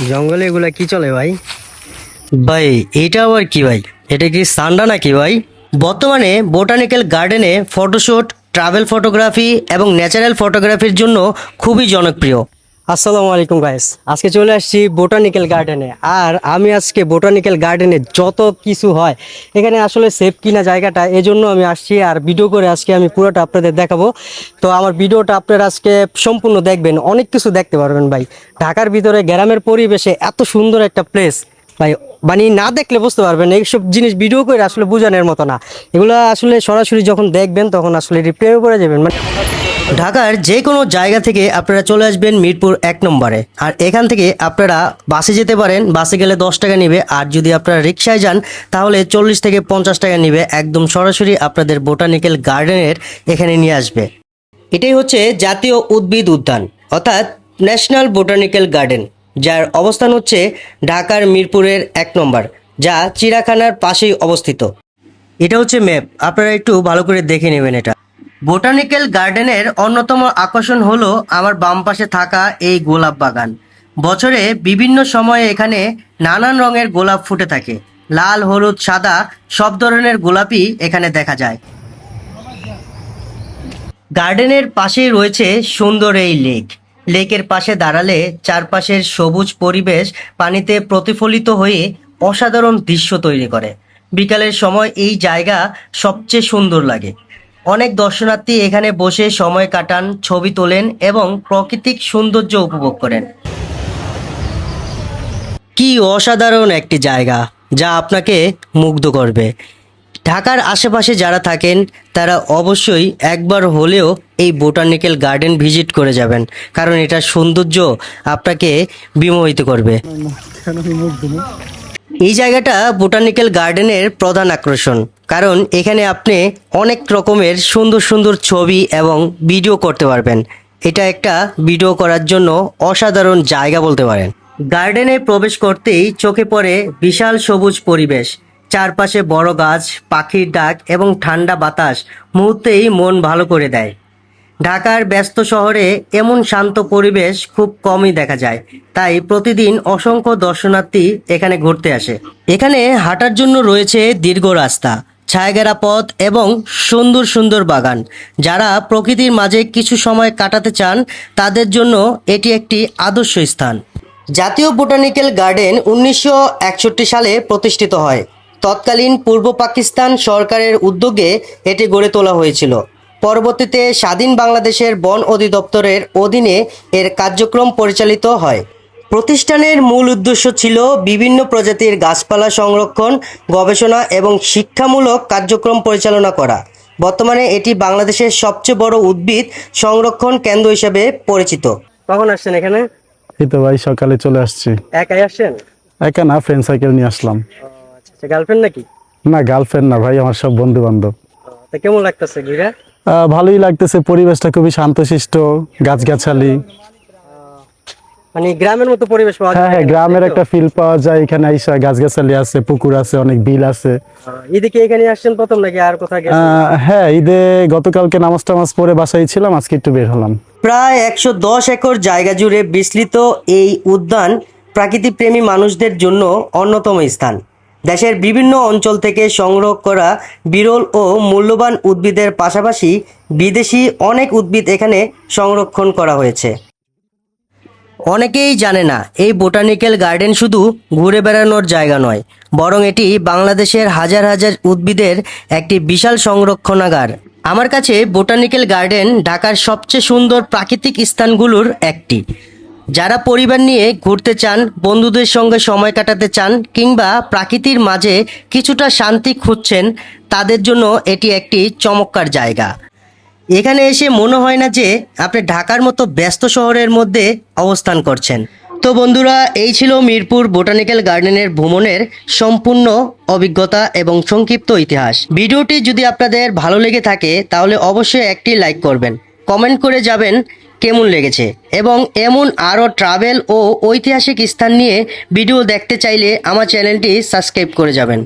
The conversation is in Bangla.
জঙ্গলে এগুলা কি চলে ভাই? ভাই এটা আবার কি ভাই? এটা কি সান্ডা নাকি ভাই? বর্তমানে বোটানিক্যাল গার্ডেনে ফটোশুট, ট্রাভেল ফটোগ্রাফি এবং ন্যাচারাল ফটোগ্রাফির জন্য খুবই জনপ্রিয়। আসসালামু আলাইকুম গাইস, আজকে চলে আসছি বোটানিক্যাল গার্ডেনে। আর আমি আজকে বোটানিক্যাল গার্ডেনে যত কিছু হয় এখানে আসলে সেফ কিনা জায়গাটা, এজন্য আমি আসছি আর ভিডিও করে আজকে আমি পুরোটা আপনাদের দেখাবো। তো আমার ভিডিওটা আপনারা আজকে সম্পূর্ণ দেখবেন, অনেক কিছু দেখতে পারবেন ভাই। ঢাকার ভিতরে গ্রামের পরিবেশে এত সুন্দর একটা প্লেস ভাই, মানে না দেখলে বুঝতে পারবেন। এইসব জিনিস ভিডিও করে আসলে বোঝানোর মতো না, এগুলো আসলে সরাসরি যখন দেখবেন তখন আসলে রিপ্লেও করে যাবেন। মানে ঢাকার যে কোনো জায়গা থেকে আপনারা চলে আসবেন মিরপুর 1 নম্বরে। আর এখান থেকে আপনারা বাসে যেতে পারেন, বাসে গেলে 10 টাকা নিবে। আর যদি আপনারা রিক্সায় যান তাহলে 40 থেকে 50 টাকা নিবে, একদম সরাসরি আপনাদের বোটানিক্যাল গার্ডেনের এখানে নিয়ে আসবে। এটাই হচ্ছে জাতীয় উদ্ভিদ উদ্যান, অর্থাৎ ন্যাশনাল বোটানিক্যাল গার্ডেন, যার অবস্থান হচ্ছে ঢাকার মিরপুরের 1 নম্বর, যা চিড়িয়াখানার পাশেই অবস্থিত। এটা হচ্ছে ম্যাপ, আপনারা একটু ভালো করে দেখে নেবেন। এটা বোটানিক্যাল গার্ডেনের অন্যতম আকর্ষণ হলো আমার বাম পাশে থাকা এই গোলাপ বাগান। বছরে বিভিন্ন সময়ে এখানে নানান রঙের গোলাপ ফুটে থাকে। লাল, হলুদ, সাদা সব ধরনের গোলাপই এখানে দেখা যায়। গার্ডেনের পাশেই রয়েছে সুন্দর এই লেক। লেকের পাশে দাঁড়ালে চারপাশের সবুজ পরিবেশ পানিতে প্রতিফলিত হয়ে অসাধারণ দৃশ্য তৈরি করে। বিকালের সময় এই জায়গা সবচেয়ে সুন্দর লাগে। অনেক দর্শনার্থী এখানে বসে সময় কাটান, ছবি তোলেন এবং প্রাকৃতিক সৌন্দর্য উপভোগ করেন। কি অসাধারণ একটি জায়গা, যা আপনাকে মুগ্ধ করবে। ঢাকার আশেপাশে যারা থাকেন তারা অবশ্যই একবার হলেও এই বোটানিক্যাল গার্ডেন ভিজিট করে যাবেন, কারণ এটার সৌন্দর্য আপনাকে বিমোহিত করবে। এই জায়গাটা বোটানিক্যাল গার্ডেনের প্রধান আকর্ষণ, কারণ এখানে আপনি অনেক রকমের সুন্দর সুন্দর ছবি এবং ভিডিও করতে পারবেন। এটা একটা ভিডিও করার জন্য অসাধারণ জায়গা বলতে পারেন। গার্ডেনে প্রবেশ করতেই চোখে পড়ে বিশাল সবুজ পরিবেশ। চারপাশে বড় গাছ, পাখির ডাক এবং ঠান্ডা বাতাস মুহূর্তেই মন ভালো করে দেয়। ঢাকার ব্যস্ত শহরে এমন শান্ত পরিবেশ খুব কমই দেখা যায়, তাই প্রতিদিন অসংখ্য দর্শনার্থী এখানে ঘুরতে আসে। এখানে হাঁটার জন্য রয়েছে দীর্ঘ রাস্তা, ছায়াঘেরা পথ এবং সুন্দর সুন্দর বাগান। যারা প্রকৃতির মাঝে কিছু সময় কাটাতে চান তাদের জন্য এটি একটি আদর্শ স্থান। জাতীয় বোটানিক্যাল গার্ডেন 1961 সালে প্রতিষ্ঠিত হয়। তৎকালীন পূর্ব পাকিস্তান সরকারের উদ্যোগে এটি গড়ে তোলা হয়েছিল। পরবর্তীতে স্বাধীন বাংলাদেশের বন অধিদপ্তরের অধীনে এর কার্যক্রম পরিচালিত হয়। প্রতিষ্ঠানের মূল উদ্দেশ্য ছিল বিভিন্ন প্রজাতির গাছপালা সংরক্ষণ, গবেষণা এবং শিক্ষামূলক কার্যক্রম পরিচালনা করা। বর্তমানে এটি বাংলাদেশের সবচেয়ে বড় উদ্ভিদ সংরক্ষণ কেন্দ্র হিসেবে পরিচিত। কখন আসছেন এখানে? এই তো ভাই সকালে চলে আসছি। একাই আসছেন? একা না, ফ্রেন্ড সাইকেল নিয়ে আসলাম। আচ্ছা, গার্লফ্রেন্ড নাকি? না, গার্লফ্রেন্ড না ভাই, আমার সব বন্ধু বান্ধব। তা কেমন লাগতেছে ঘুরে? ভালোই লাগতেছে, পরিবেশটা খুবই শান্তশিষ্ট, গাছগাছালি। মানে গ্রামের মতো পরিবেশ পাওয়া হ্যাঁ যায়? হ্যাঁ, গ্রামের একটা ফিল পাওয়া যায় এখানে আইসা। গাছগাছালি আছে, পুকুর আছে, অনেক বিল আছে। এদিকে এখানে আসছেন প্রথম নাকি আর কোথাও গেছেন? হ্যাঁ, ঈদে গতকালকে নামাজ টামাজ পরে বাসায় ছিলাম, আজকে একটু বের হলাম। প্রায় 110 একর জায়গা জুড়ে বিস্তৃত এই উদ্যান প্রাকৃতিপ্রেমী মানুষদের জন্য অন্যতম স্থান। দেশের বিভিন্ন অঞ্চল থেকে সংগ্রহ করা বিরল ও মূল্যবান উদ্ভিদের পাশাপাশি বিদেশি অনেক উদ্ভিদ এখানে সংরক্ষণ করা হয়েছে। অনেকেই জানে না এই বোটানিক্যাল গার্ডেন শুধু ঘুরে বেড়ানোর জায়গা নয়, বরং এটি বাংলাদেশের হাজার হাজার উদ্ভিদের একটি বিশাল সংরক্ষণাগার। আমার কাছে বোটানিক্যাল গার্ডেন ঢাকার সবচেয়ে সুন্দর প্রাকৃতিক স্থানগুলোর একটি। যারা পরিবার নিয়ে ঘুরতে চান, বন্ধুদের সঙ্গে সময় কাটাতে চান কিংবা প্রকৃতির মাঝে কিছুটা শান্তি খুঁজছেন, তাদের জন্য এটি একটি চমৎকার জায়গা। এখানে এসে মনে হয় না যে আপনি ঢাকার মতো ব্যস্ত শহরের মধ্যে অবস্থান করছেন। তো বন্ধুরা, এই ছিল মিরপুর বোটানিক্যাল গার্ডেনের ভ্রমণের সম্পূর্ণ অভিজ্ঞতা এবং সংক্ষিপ্ত ইতিহাস। ভিডিওটি যদি আপনাদের ভালো লেগে থাকে তাহলে অবশ্যই একটি লাইক করবেন, কমেন্ট করে যাবেন কেমন লেগেছে, এবং এমন আরও ট্রাভেল ও ঐতিহাসিক স্থান নিয়ে ভিডিও দেখতে চাইলে আমার চ্যানেলটি সাবস্ক্রাইব করে যাবেন।